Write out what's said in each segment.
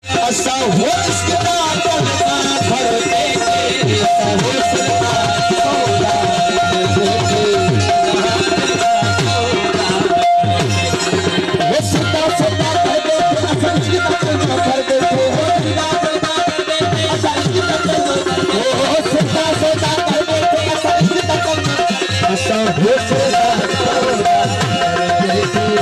ऐसा हो इसके बाद भर देते ऐसा हो सदा सौदा देते वो सदा सदा कर देते असल की तक कर देते हो सदा सदा कर देते असल की तक हो सदा सदा कर देते असल की तक ऐसा हो सदा सौदा देते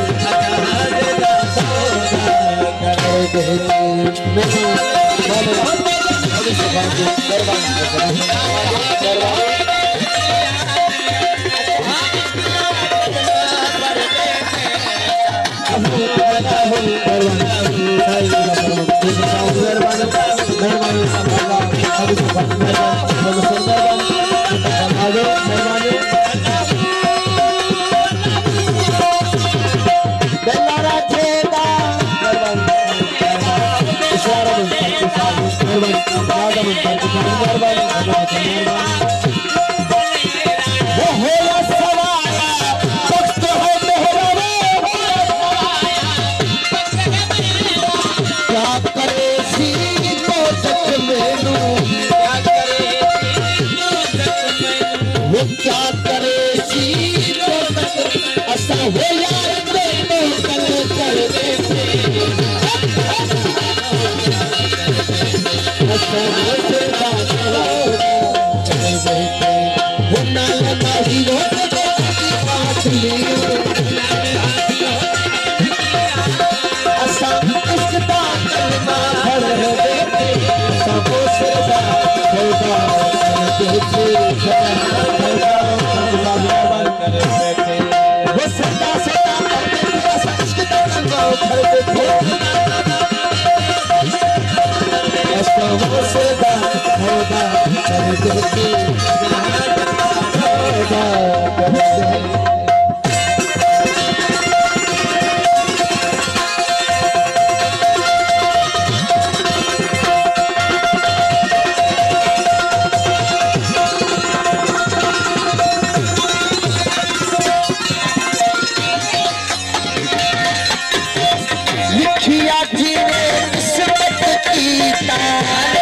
क्या करे सी ऐसा हो यार कल कर देते ऐसा होना लगा ही हो ऐसा इसका कलमा भर देते ऐसा हो सदा होगा वो सदा सदा ऐसा हो सदा होगा लिखिया जी ने किस्मत की तार